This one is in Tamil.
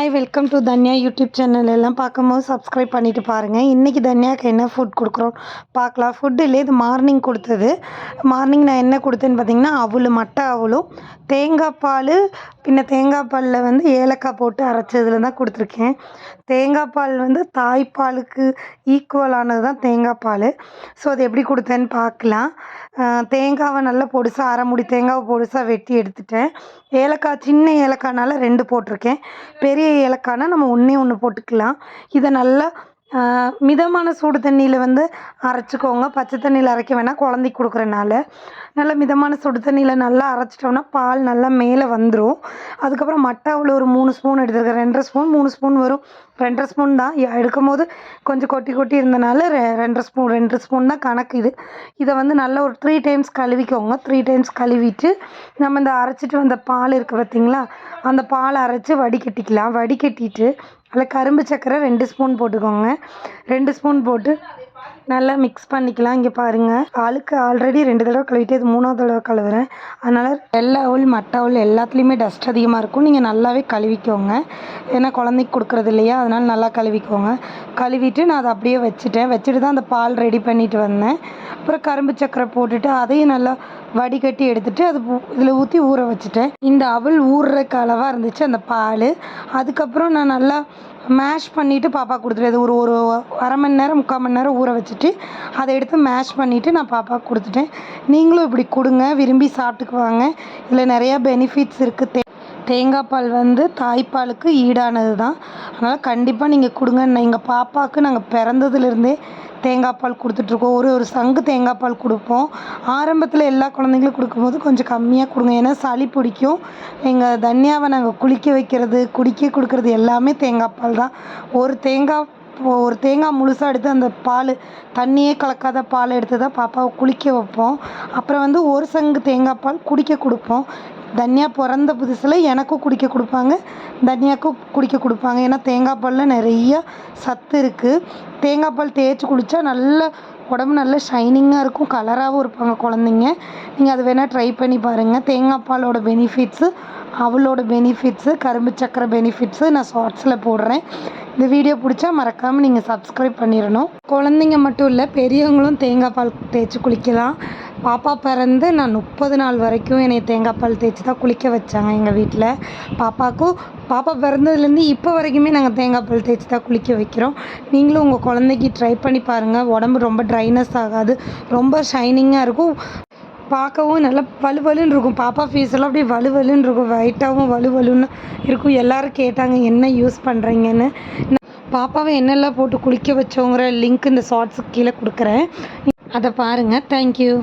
Hi welcome to Tanya YouTube channel. எல்லாம் பார்க்கும்போது சப்ஸ்கிரைப் பண்ணிவிட்டு பாருங்கள். இன்றைக்கி தன்யாவுக்கு என்ன ஃபுட் கொடுக்குறோம் பார்க்கலாம். ஃபுட்டு இல்லை, இது மார்னிங் கொடுத்தது. மார்னிங் நான் என்ன கொடுத்தேன்னு பார்த்தீங்கன்னா, அவல், மட்டை அவலும் தேங்காய் பால், பின்ன தேங்காய் பாலில் வந்து ஏலக்காய் போட்டு அரைச்சதில் தான் கொடுத்துருக்கேன். தேங்காய் பால் வந்து தாய்ப்பாலுக்கு ஈக்குவலானது தான் தேங்காய் பால். ஸோ அது எப்படி கொடுத்தேன்னு பார்க்கலாம். தேங்காவை நல்லா பொடிசாக அரை மூடி தேங்காவை பொடிசாக வெட்டி எடுத்துட்டேன். ஏலக்காய் சின்ன ஏலக்காய்னால 2 போட்டிருக்கேன். பெரிய ஏலக்காய்னா நம்ம ஒன்று போட்டுக்கலாம். இதை நல்லா மிதமான சூடு தண்ணியில் வந்து அரைச்சிக்கோங்க. பச்சை தண்ணியில் அரைக்க வேணாம், குழந்தைக்கு கொடுக்குறனால. நல்லா மிதமான சுடு தண்ணியில் நல்லா அரைச்சிட்டோம்னா பால் நல்லா மேலே வந்துடும். அதுக்கப்புறம் மட்டை அவ்வளோ ஒரு 3 ஸ்பூன் எடுத்துருக்கேன். 2.5 ஸ்பூன் 3 ஸ்பூன் வரும். 2.5 ஸ்பூன் தான் எடுக்கும் போது கொஞ்சம் கொட்டி இருந்தனால 2 ஸ்பூன் தான் கணக்கு. இதை வந்து நல்லா ஒரு 3 டைம்ஸ் கழுவிக்கோங்க. 3 டைம்ஸ் கழுவிட்டு நம்ம இந்த அரைச்சிட்டு வந்த பால் இருக்குது பார்த்திங்களா, அந்த பாலை அரைச்சி வடிகட்டிக்கலாம். வடிகட்டிட்டு அதில் கரும்பு சர்க்கரை 2 ஸ்பூன் போட்டுக்கோங்க. 2 ஸ்பூன் போட்டு நல்லா மிக்ஸ் பண்ணிக்கலாம். இங்கே பாருங்கள், ஆளுக்கு ஆல்ரெடி 2 தடவை கழுவிட்டு இது 3ஆவது தடவை கழுவுறேன். அதனால் வெள்ளை அவல், மட்டை அவல் எல்லாத்துலேயுமே டஸ்ட் அதிகமாக இருக்கும். நீங்கள் நல்லாவே கழுவிக்கோங்க. ஏன்னா குழந்தைக்கு கொடுக்குறது இல்லையா, அதனால் நல்லா கழுவிக்கோங்க. கழுவிட்டு நான் அதை அப்படியே வச்சுட்டு தான் அந்த பால் ரெடி பண்ணிட்டு வந்தேன். அப்புறம் கரும்பு சர்க்கரை போட்டுட்டு அதையும் நல்லா வடிகட்டி எடுத்துகிட்டு அது இதில் ஊற்றி ஊற வச்சுட்டேன். இந்த அவல் ஊறுறக்கு அளவாக இருந்துச்சு அந்த பால். அதுக்கப்புறம் நான் நல்லா மேஷ் பண்ணிவிட்டு பாப்பா கொடுத்துட்டேன். இது ஒரு அரை மணி நேரம் 3/4 மணி நேரம் ஊற வச்சுட்டு அதை எடுத்து மேஷ் பண்ணிவிட்டு நான் பாப்பாவுக்கு கொடுத்துட்டேன். நீங்களும் இப்படி கொடுங்க, விரும்பி சாப்பிட்டுக்குவாங்க. இதில் நிறையா பெனிஃபிட்ஸ் இருக்குது. தேங்காய் பால் வந்து தாய்ப்பாலுக்கு ஈடானது தான். அதனால் கண்டிப்பாக நீங்கள் கொடுங்க. எங்கள் பாப்பாவுக்கு நாங்கள் பிறந்ததுலேருந்தே தேங்காய் பால் கொடுத்துட்ருக்கோம். ஒரு சங்கு தேங்காய் பால் கொடுப்போம். ஆரம்பத்தில் எல்லா குழந்தைங்களும் கொடுக்கும்போது கொஞ்சம் கம்மியாக கொடுங்க, ஏன்னா சளி பிடிக்கும். எங்கள் தன்யாவை நாங்கள் குளிக்க வைக்கிறது, குடிக்க கொடுக்குறது எல்லாமே தேங்காய் பால் தான். ஒரு தேங்காய் முழுசாக எடுத்து அந்த பால் தண்ணியே கலக்காத பால் எடுத்து தான் பாப்பாவை குளிக்க வைப்போம். அப்புறம் வந்து ஒரு சங்கு தேங்காய் பால் குடிக்க கொடுப்போம். தன்யா பிறந்த புதுசில் எனக்கும் குடிக்க கொடுப்பாங்க, தன்யாவுக்கும் குடிக்க கொடுப்பாங்க. ஏன்னா தேங்காய் பாலில் நிறைய சத்து இருக்குது. தேங்காய் பால் தேய்ச்சி குளித்தா நல்ல உடம்பு நல்ல ஷைனிங்காக இருக்கும், கலராகவும் இருப்பாங்க குழந்தைங்க. நீங்கள் அதை வேணால் ட்ரை பண்ணி பாருங்கள். தேங்காய் பாலோட பெனிஃபிட்ஸு, அவளோட பெனிஃபிட்ஸு, கரும்பு சக்கரை பெனிஃபிட்ஸு நான் ஷார்ட்ஸில் போடுறேன். இந்த வீடியோ பிடிச்சா மறக்காமல் நீங்கள் சப்ஸ்கிரைப் பண்ணிடணும். குழந்தைங்க மட்டும் இல்லை, பெரியவங்களும் தேங்காய் பால் தேய்ச்சி குளிக்கலாம். பாப்பா பிறந்து நான் 30 நாள் வரைக்கும் என்னை தேங்காய் பால் தேய்ச்சி தான் குளிக்க வச்சாங்க எங்கள் வீட்டில். பாப்பா பிறந்ததுலேருந்து இப்போ வரைக்குமே நாங்கள் தேங்காய் பால் தேய்ச்சி தான் குளிக்க வைக்கிறோம். நீங்களும் உங்கள் குழந்தைக்கு ட்ரை பண்ணி பாருங்கள். உடம்பு ரொம்ப ட்ரைனஸ் ஆகாது, ரொம்ப ஷைனிங்காக இருக்கும், பார்க்கவும் நல்லா வலுவலுன்னு இருக்கும். பாப்பா ஃபேஸ் எல்லாம் அப்படியே வலுவலுன்னு இருக்கும், ஒயிட்டாகவும் வலுவலுன்னு இருக்கும். எல்லோரும் கேட்டாங்க என்ன யூஸ் பண்ணுறீங்கன்னு. பாப்பாவை என்னெல்லாம் போட்டு குளிக்க வச்சோங்கிற லிங்க் இந்த ஷார்ட்ஸுக்கு கீழே கொடுக்குறேன், அதை பாருங்கள். தேங்க்யூ.